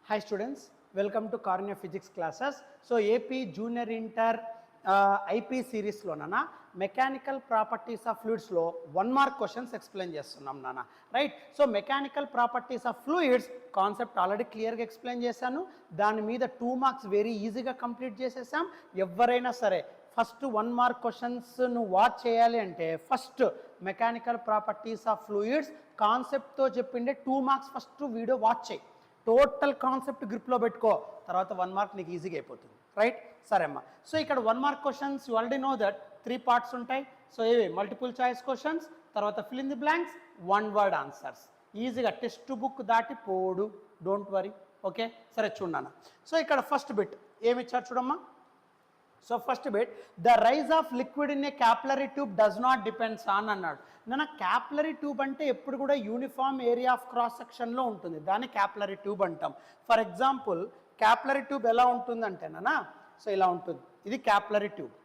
Hi students, welcome to Karunya Physics classes. So AP Junior Inter IP series lo nana mechanical properties of fluids lo 1 mark questions explain chestunnam nana, right? So mechanical properties of fluids concept already clear ga explain chesanu. Dani meeda 2 marks very easy ga complete chesesam. Evvaraina sare first 1 mark questions నువ్వు watch చేయాలి అంటే first mechanical properties of fluids కాన్సెప్ట్తో చెప్పిండే 2 marks first video watch చేయి. Total concept గ్రిప్లో పెట్టుకో, తర్వాత 1 mark నీకు ఈజీగా అయిపోతుంది, రైట్? సరే అమ్మా. సో ఇక్కడ 1 mark questions you already know that 3 parts ఉంటాయి. సో ఏవి? మల్టిపుల్ చాయిస్ క్వశ్చన్స్, తర్వాత fill in the blanks, 1 word answers. ఈజీగా టెక్స్ట్ బుక్ దాటి పోడు, డోంట్ వరీ, ఓకే? సరే చూడన్నా. సో ఇక్కడ ఫస్ట్ బిట్ ఏమి ఇచ్చారు చూడమ్మా. So first bit, the rise of liquid in a capillary tube does not depends on అన్నాడు. నా క్యాపిలరీ ట్యూబ్ అంటే ఎప్పుడు కూడా యూనిఫామ్ ఏరియా ఆఫ్ క్రాస్ సెక్షన్లో ఉంటుంది, దాన్ని క్యాపిలరీ ట్యూబ్ అంటాం. ఫర్ ఎగ్జాంపుల్ క్యాపిలరీ ట్యూబ్ ఎలా ఉంటుందంటే నానా, సో ఇలా ఉంటుంది. ఇది capillary tube,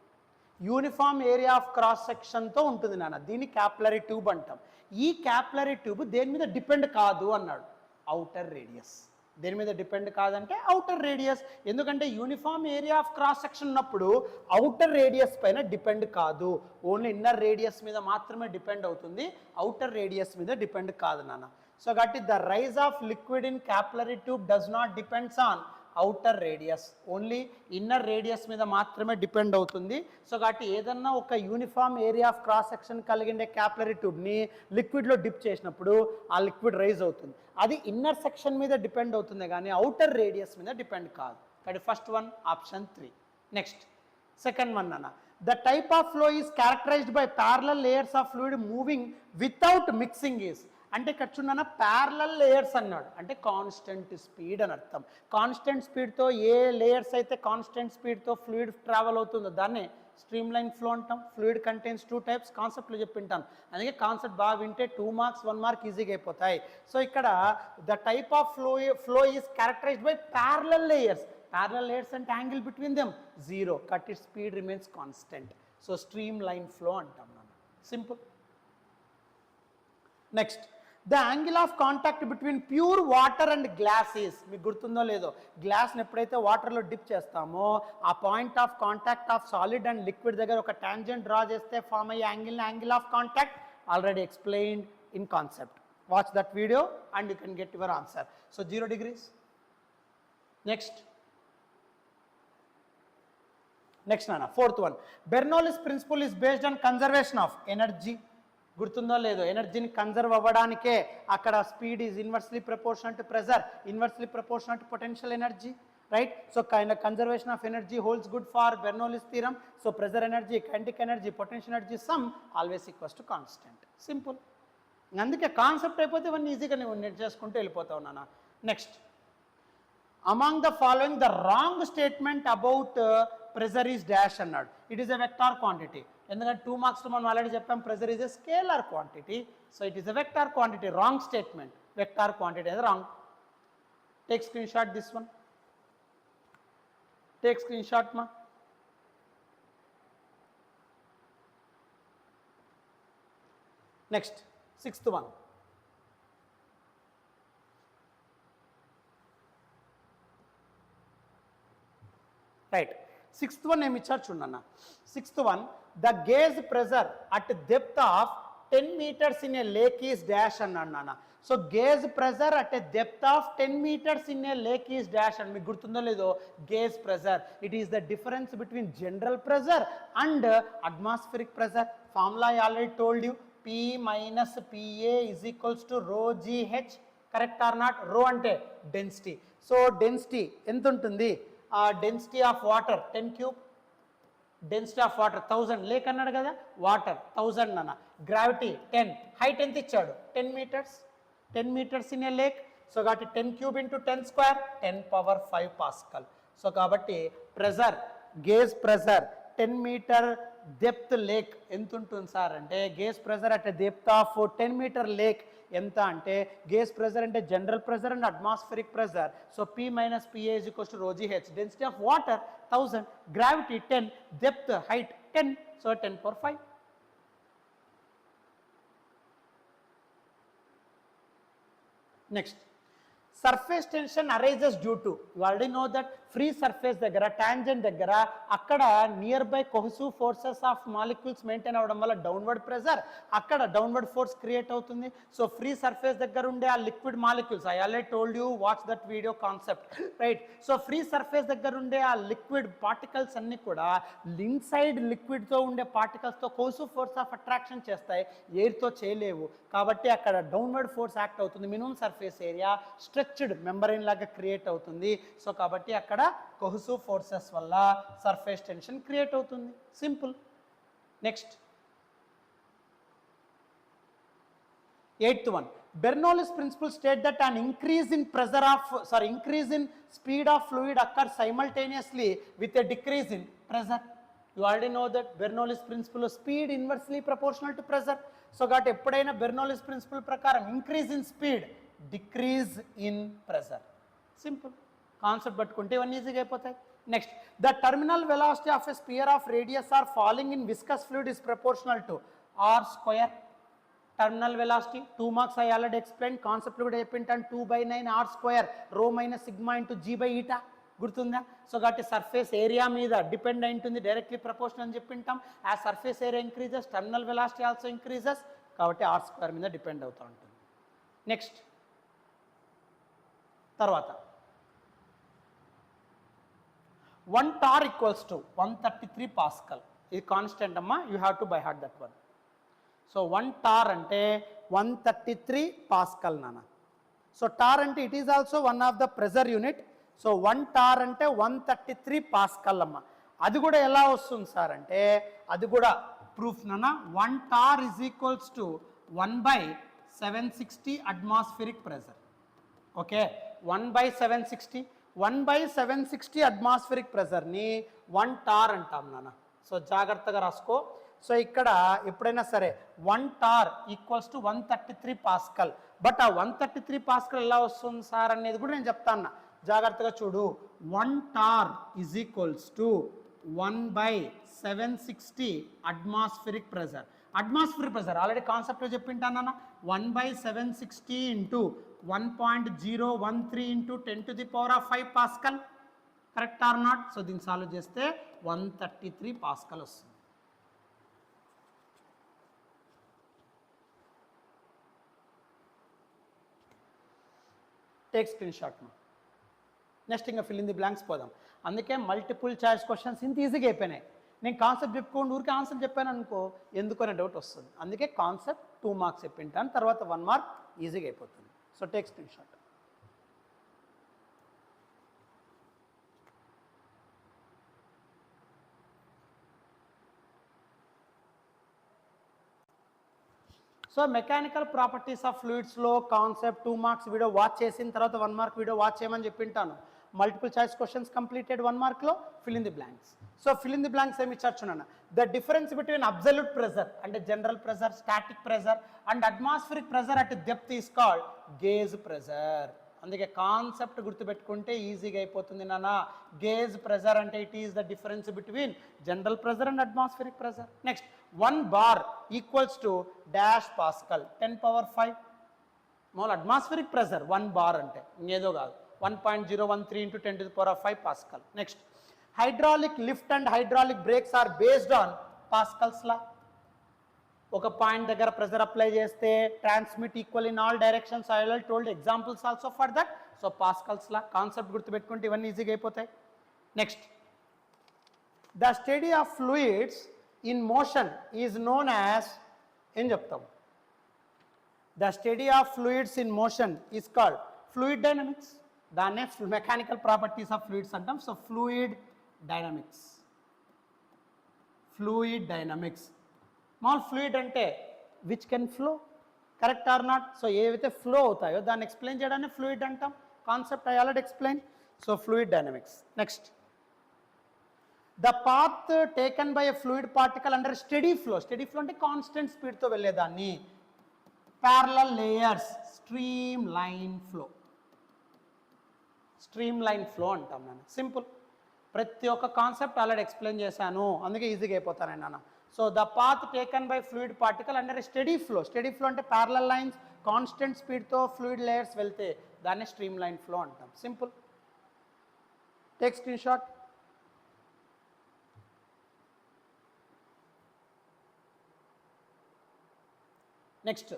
uniform area of cross సెక్షన్తో ఉంటుంది నాన్న, దీన్ని క్యాపిలరీ ట్యూబ్ అంటాం. ఈ క్యాపిలరీ ట్యూబ్ దేని మీద డిపెండ్ కాదు అన్నాడు, అవుటర్ రేడియస్. దేని మీద డిపెండ్ కాదంటే అవుటర్ రేడియస్. ఎందుకంటే uniform area of cross section ఉన్నప్పుడు అవుటర్ రేడియస్ పైన డిపెండ్ కాదు, ఓన్లీ ఇన్నర్ రేడియస్ మీద మాత్రమే డిపెండ్ అవుతుంది, అవుటర్ రేడియస్ మీద డిపెండ్ కాదు నాన్న. సో కాబట్టి the rise of liquid in capillary tube does not depends on outer radius, only inner radius మీద మాత్రమే డిపెండ్ అవుతుంది. సో కాబట్టి ఏదన్నా ఒక uniform area of cross section కలిగిండే క్యాపిలరీ ట్యూబ్ని లిక్విడ్లో డిప్ చేసినప్పుడు ఆ లిక్విడ్ రైజ్ అవుతుంది. అది ఇన్నర్ సెక్షన్ మీద డిపెండ్ అవుతుంది కానీ అవుటర్ రేడియస్ మీద డిపెండ్ కాదు. కాబట్టి first one option 3. Next second one అన్న, the type of flow is characterized by parallel layers of fluid moving without mixing is. అంటే ఇక్కడ చూడన్న ప్యారలల్ లేయర్స్ అన్నాడు అంటే కాన్స్టెంట్ స్పీడ్ అని అర్థం. కాన్స్టెంట్ స్పీడ్తో ఏ లేయర్స్ అయితే కాన్స్టెంట్ స్పీడ్తో ఫ్లూయిడ్ ట్రావెల్ అవుతుందో దాన్నే స్ట్రీమ్ లైన్ ఫ్లో అంటాం. ఫ్లూయిడ్ కంటైన్స్ 2 టైప్స్, కాన్సెప్ట్లో చెప్పింటాను. అందుకే కాన్సెప్ట్ బాగా వింటే 2 మార్క్స్ 1 మార్క్ ఈజీగా అయిపోతాయి. సో ఇక్కడ the type of flow is characterized by parallel layers. Parallel layers అంటే angle between them 0, cut it speed remains constant. So stream line flow అంటాం మనం, simple. Next, the angle of contact between pure water and glass is. మీకు గుర్తుందో లేదో, గ్లాస్ని ఎప్పుడైతే వాటర్లో dip చేస్తామో ఆ point of contact of solid and liquid దగ్గర ఒక టాంజెంట్ డ్రా చేస్తే ఫామ్ అయ్యే angle of contact already explained in concept. Watch that video and you can get your answer. So 0 degrees. Next నాన్న, fourth one, Bernoulli's principle is based on conservation of energy. గుర్తుందో లేదో, ఎనర్జీని conserve అవ్వడానికే అక్కడ speed is inversely proportional to pressure, inversely proportional to potential energy, right? So conservation of energy holds good for Bernoulli's theorem. So pressure energy, kinetic energy, potential energy sum always equals to constant, simple. అందుకే concept అయిపోతే ఇవన్నీ ఈజీగా నువ్వు net చేసుకుంటూ వెళ్ళిపోతావు నాన్న. Next, among the following the wrong statement about pressure is dash అన్నాడు. It is a vector quantity. ఎందుకంటే 2 మార్క్స్లో మనం ఆల్రెడీ చెప్పాం pressure is a scalar quantity. So it is a vector quantity. Wrong statement, vector quantity అది wrong. Take screen shot this one, take screen shot మా. Next 6th one, right. 6th one ఏమి ఇచ్చారు చూడన్న. 6th one, the gauge pressure at depth of 10 meters in a lake is dash అన్నాడు నాన్న. So gauge pressure at a depth of 10 meters in a lake is dash అని మీకు గుర్తుందో లేదో, gauge pressure it is the difference between general pressure and atmospheric pressure. Formula I already told you, P minus PA is equals to rho GH, correct or not? రో అంటే density. So density ఎంత ఉంటుంది? Density of water 10 cube, density of water 1000, lake అన్నాడు కదా, water 1000 అన్న. Gravity 10, height ఎంత ఇచ్చాడు? 10 meters, 10 meters in a lake. So కాబట్టి 10 cube ఇంటూ 10 square 10⁵ Pascal. సో కాబట్టి pressure, gauge pressure 10 meter depth lake ఎంత ఉంటుంది సార్ అంటే, gauge pressure at depth of 10 meter lake ఎంత అంటే, గేజ్ ప్రెజర్ అంటే general pressure and atmospheric pressure. So P minus PA is equals to rho GH. Density of water 1000, gravity 10, depth height 10, so 10⁵. Next surface tension arises due to, you already know that free surface దగ్గర tangent దగ్గర అక్కడ near by cohesive forces of molecules maintain అవ్వడం వల్ల downward pressure, అక్కడ downward force create అవుతుంది. So free surface దగ్గర ఉండే ఆ liquid molecules, I already told you watch that video concept, right. So free surface దగ్గర ఉండే ఆ లిక్విడ్ పార్టికల్స్ అన్ని కూడా ఇన్సైడ్ లిక్విడ్తో ఉండే పార్టికల్స్తో కొహెసివ్ ఫోర్స్ ఆఫ్ అట్రాక్షన్ చేస్తాయి, ఎయిర్తో చేయలేవు. కాబట్టి అక్కడ డౌన్వర్డ్ ఫోర్స్ యాక్ట్ అవుతుంది, minimum surface area stretched membrane లాగా క్రియేట్ అవుతుంది. సో కాబట్టి అక్కడ కొహెసివ్ ఫోర్సెస్ వల్ల సర్ఫేస్ టెన్షన్ క్రియేట్ అవుతుంది, simple. Next 8th one, Bernoulli's principle state that an increase in speed of fluid occurs simultaneously with a decrease in pressure. You already know that Bernoulli's principle of speed inversely proportional to pressure. So got eppudaina Bernoulli's principle prakaram increase in speed, decrease in pressure, simple concept పట్టుకుంటే ఇవన్నీ ఈజీగా అయిపోతాయి. Next, the terminal velocity of a sphere of radius R falling in viscous fluid is proportional to R square. Terminal velocity 2 marks I already explain, concept కూడా చెప్పింటాను. 2/9 R square rho minus sigma into g by eta, గుర్తుందా? So కాబట్టి surface area మీద depend అయి ఉంటుంది, డైరెక్ట్లీ proportional అని చెప్పింటాం. ఆ surface area increases, terminal velocity also increases, కాబట్టి ఆర్ స్క్వేర్ మీద డిపెండ్ అవుతూ ఉంటుంది. నెక్స్ట్ తర్వాత 1 టార్ ఈక్వల్స్ టు 133 పాస్కల్. ఇది కాన్స్టెంట్ అమ్మా, you have to by heart that one. So 1 torr అంటే 133 పాస్కల్ నాన్న. సో టార్ అంటే it is also one of the pressure unit. So 1 torr అంటే 133 పాస్కల్ అమ్మ. అది కూడా ఎలా వస్తుంది సార్ అంటే, అది కూడా ప్రూఫ్ నాన్న. 1 torr is equals to 1/760 atmospheric pressure. Okay, 1/760 atmospheric ప్రెజర్ని 1 టార్ అంటాం నాన్న. సో జాగ్రత్తగా రాసుకో. సో ఇక్కడ ఎప్పుడైనా సరే 1 torr equals to 133 pascal. But ఆ 133 పాస్కల్ ఎలా వస్తుంది సార్ అనేది కూడా నేను చెప్తాను, జాగ్రత్తగా చూడు. 1 torr is equals to 1/760 atmospheric pressure. Atmospheric pressure already కాన్సెప్ట్లో చెప్పింటానన్నా. 1/760 into 1.013 into 10⁵ pascal, correct or not? So దీన్ని సాల్వ్ చేస్తే 133 పాస్కల్ వస్తుంది. టేక్ స్క్రీన్ షాట్ మా. నెక్స్ట్ ఇంకా ఫిల్ ఇన్ ది బ్లాంక్స్ పోదాం. అందుకే మల్టిపుల్ చాయిస్ క్వశ్చన్స్ ఇంత ఈజీగా అయిపోయినాయి. నేను కాన్సెప్ట్ చెప్పుకోండి ఊరికి ఆన్సర్ చెప్పాను అనుకో ఎందుకనే డౌట్ వస్తుంది. అందుకే కాన్సెప్ట్ 2 మార్క్స్ చెప్పింటాను, తర్వాత 1 మార్క్ ఈజీగా అయిపోతుంది. So take screen shot. So mechanical properties of ఫ్లూయిడ్స్లో కాన్సెప్ట్ 2 మార్క్స్ వీడియో వాచ్ చేసిన తర్వాత 1 మార్క్ వీడియో వాచ్ చేయమని చెప్పింటాను. మల్టిపుల్ చాయిస్ క్వశ్చన్స్ కంప్లీటెడ్ 1 మార్క్లో. Fill in the blanks. So fill in the blanks ఏమి ఇచ్చారు చూడండి. The difference between absolute pressure అంటే general pressure, static pressure and atmospheric pressure at depth is called gauge pressure. అందుకే concept గుర్తుపెట్టుకుంటే ఈజీగా అయిపోతుంది నాన్న. గేజ్ ప్రెజర్ అంటే it is the difference between general pressure and atmospheric pressure. Next 1 bar equals to dash pascal 10⁵. మామూలు atmospheric pressure 1 bar అంటే ఇంకేదో కాదు, 1.013 into 10⁵ Pascal. Next hydraulic lift and hydraulic brakes are based on Pascal's law. ఒక point దగ్గర pressure apply చేస్తే transmit equal in all directions. I already told examples also for that. So Pascal's law concept గుర్తుపెట్టుకుంటే ఇవన్నీ ఈజీగా అయిపోతాయి. Next the study of fluids in motion is known as ఏం చెప్తాం? The study of fluids in motion is called fluid dynamics. దాన్నే mechanical properties of fluids అంటాం. So fluid dynamics. Fluid dynamics మామూలు fluid అంటే which can flow, correct or not? So ఏవైతే flow అవుతాయో దాన్ని explain చేయడాన్ని ఫ్లూయిడ్ అంటాం. Concept I already explain. So fluid dynamics. Next the path taken by a fluid particle under steady flow. Steady flow అంటే constant స్పీడ్తో వెళ్ళేదాన్ని. Parallel layers, stream line flow. Stream line flow అంటాం నేను. Simple. ప్రతి ఒక్క concept already explain చేశాను, అందుకే ఈజీగా అయిపోతాను నాన్న. So the path taken by fluid particle under steady flow. Steady flow అంటే ప్యారలల్ లైన్స్, కాన్స్టెంట్ స్పీడ్తో ఫ్లూయిడ్ లేయర్స్ వెళ్తే దాన్ని స్ట్రీమ్ లైన్ ఫ్లో అంటాం. Simple. Take screen shot. Next,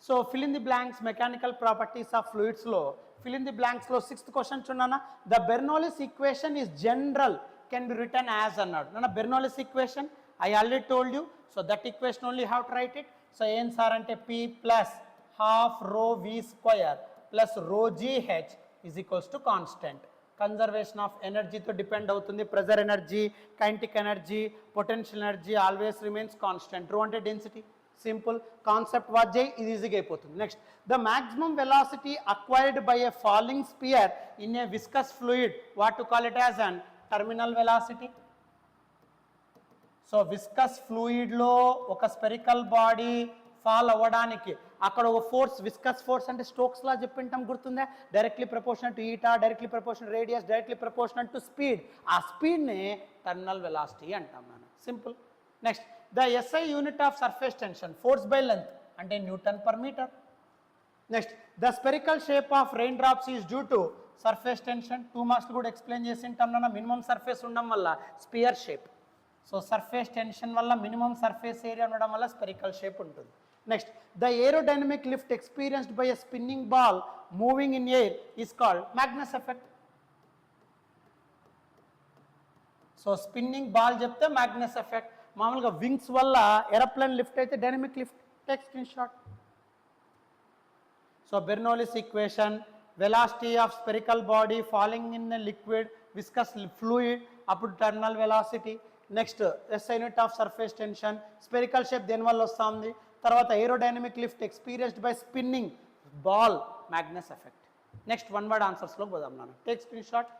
so fill in the blanks mechanical properties of ఫ్లూయిడ్స్లో fill in the బ్లాంక్స్లో 6th question చూడన్నా. The Bernoulli's equation is general can be written as అన్నాడు. నాన్న Bernoulli's equation I already told you. So that equation only have to write it. So ఏం sir అంటే P plus half rho V square plus rho GH is equals to constant. Conservation of ఎనర్జీతో depend అవుతుంది. Pressure energy, kinetic energy, potential energy always remains constant. Rho అంటే density. Simple concept watch చేయి, ఇది ఈజీగా అయిపోతుంది. Next, the maximum velocity acquired by a falling sphere in a viscous fluid what to call it as an terminal velocity. So viscous ఫ్లూయిడ్లో ఒక spherical body fall అవ్వడానికి అక్కడ ఒక ఫోర్స్, విస్కస్ ఫోర్స్ అంటే స్టోక్స్ లా చెప్పింటాం, గుర్తుందా? Directly proportional to eta, directly proportional radius, directly proportional to speed. ఆ స్పీడ్ని టర్మినల్ వెలాసిటీ అంటాం మనం. Simple. Next, the SI unit of surface tension force by length అంటే Newton per meter. Next, the spherical shape of raindrops is due to surface tension. 2 marks కూడా explain చేసి ఉంటాం నాన్న. Minimum surface ఉండడం వల్ల sphere shape. So surface tension వల్ల minimum surface area ఉండడం వల్ల స్పెరికల్ షేప్ ఉంటుంది. Next, the aerodynamic lift experienced by a spinning ball moving in air is called Magnus effect. So spinning ball చెప్తే Magnus effect. మామూలుగా wings వల్ల aeroplane lift అయితే dynamic lift. Take screen shot. So Bernoulli's equation, velocity of spherical body falling in liquid viscous fluid, అప్పుడు terminal velocity. Next, SI unit of surface tension, spherical shape దేనివల్ల వస్తుంది, తర్వాత aerodynamic lift experienced by spinning ball, Magnus effect. Next, one word ఆన్సర్స్లో పోదాం నాన్న. Take screen shot.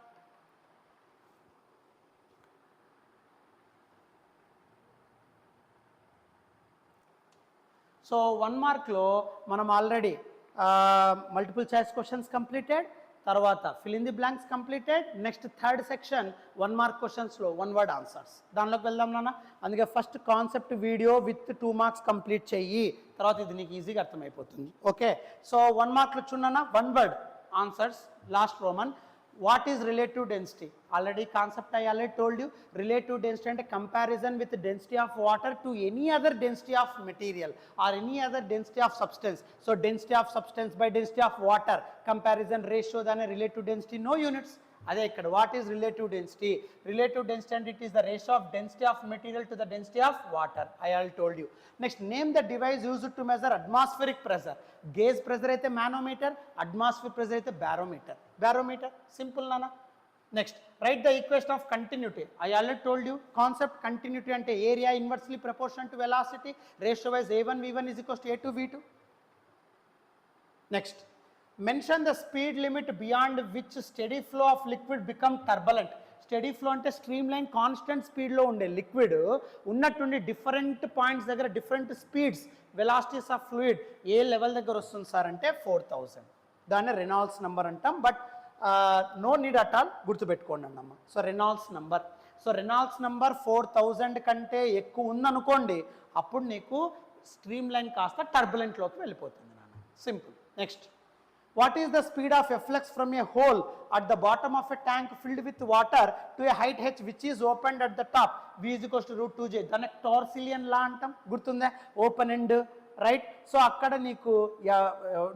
So 1 మార్క్లో మనం already multiple choice questions completed, తర్వాత fill in the blanks completed. Next 3rd section 1 mark క్వశ్చన్స్లో 1 వర్డ్ ఆన్సర్స్. దానిలోకి వెళ్దాం నాన్న. అందుకే first concept video with 2 marks complete చెయ్యి, తర్వాత ఇది నీకు ఈజీగా అర్థమైపోతుంది. ఓకే, సో 1 మార్క్లో చూడన్నా 1 word answers. Last Roman, what is relative density? Already concept I already told you. Relative density and comparison with the density of water to any other density of material or any other density of substance. So density of substance by density of water, comparison ratio than a relative density, no units. అదే ఇక్కడ what is relative density. Relative density అంటే it is the ratio of density of material to the density of water. I all told you. Next, name the device used to measure atmospheric pressure. Gauge pressure అయితే manometer, atmosphere pressure అయితే barometer. Barometer simple నాన్న. Next, write the equation of continuity. I already told you concept. Continuity అంటే area inversely proportional to velocity, ratio wise A1 V1 is equals to A2 V2. Next, mention the speed limit beyond which steady flow of liquid become turbulent. Steady flow అంటే stream line constant స్పీడ్లో ఉండే liquid ఉన్నట్టుండి different points దగ్గర different speeds, velocities of fluid a level దగ్గర వస్తుంది sir అంటే 4000. దాన్ని Reynolds number అంటాం. But no need at all, గుర్తుపెట్టుకోండి అన్నమ్మ. So Reynolds number. So Reynolds number 4000 కంటే ఎక్కువ ఉందనుకోండి, అప్పుడు నీకు స్ట్రీమ్ లైన్ కాస్త టర్బులెంట్లోకి వెళ్ళిపోతుంది నాన్న. Simple. Next, what is the speed of efflux from a hole at the bottom of a tank filled with water to a height h which is opened at the top? V is equals to root 2j. దాన్ని Torricellian law అంటాం, గుర్తుందా? Open end, right? So అక్కడ నీకు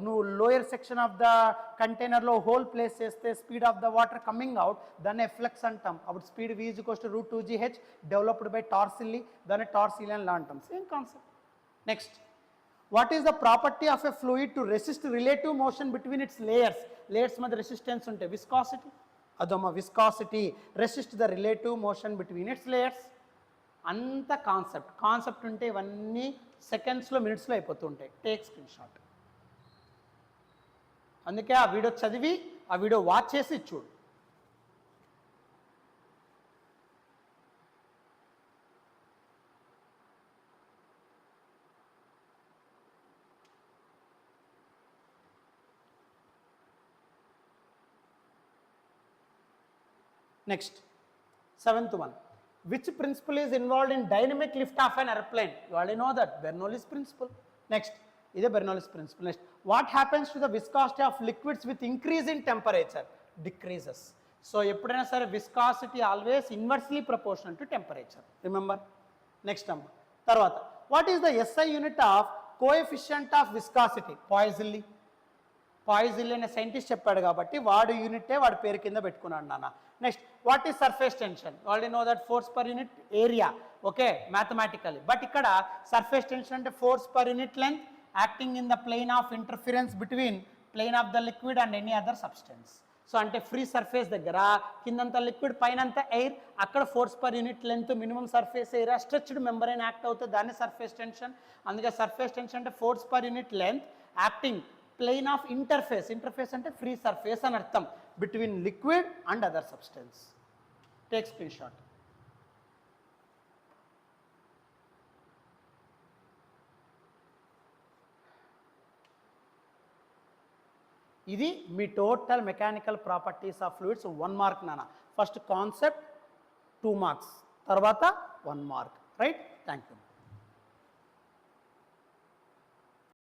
నువ్వు lower section of the కంటైనర్లో hole place చేస్తే speed of the water coming out, దాన్ని efflux అంటాం. అప్పుడు speed V is equals to root 2gh developed by Torricelli, దాన్ని టార్సిలియన్ లా అంటాం. Same concept. Next, what is the property of a fluid to resist relative motion between its layers? Layers మధ్య resistance ఉంటే viscosity. అదమ్మా viscosity resist the relative motion between its layers. అంత concept ఉంటే ఇవన్నీ సెకండ్స్లో మినిట్స్లో అయిపోతుంటాయి. Take screen shot. అందుకే ఆ వీడియో చదివి ఆ వీడియో వాచ్ చేసి చూడు. Next, 7th one. Which principle is involved in dynamic lift of an airplane? You already know that, Bernoulli's principle. Next, ఇదే Bernoulli's principle. Next, what happens to the viscosity of liquids with increase in temperature? Decreases. So ఎప్పుడైనా సరే viscosity always inversely proportional to temperature, remember. Next number తర్వాత, what is the SI unit of coefficient of viscosity? Poiseuille. Poiseuille అనే scientist చెప్పాడు కాబట్టి వాడు యూనిటే వాడి పేరు కింద పెట్టుకున్నాడు నాన్న. Next, what is surface tension? Already know that force per unit area, okay, mathematically. But ఇక్కడ సర్ఫేస్ టెన్షన్ అంటే force per unit length acting in the plane of interference between plane of the liquid and any other substance. So అంటే free surface దగ్గర కిందంతా liquid పైనంతా air, అక్కడ force per unit length minimum surface area stretched membrane act అవుతుంది, దాన్ని surface tension. అందుకే surface tension అంటే force per unit length acting plane of interface. Interface అంటే ఫ్రీ సర్ఫేస్ అని అర్థం, between liquid and other substance. Take screen shot. ఇది మీ total mechanical properties of fluids 1 mark నాన్న. ఫస్ట్ కాన్సెప్ట్ 2 మార్క్స్, తర్వాత 1 mark, right? Thank you.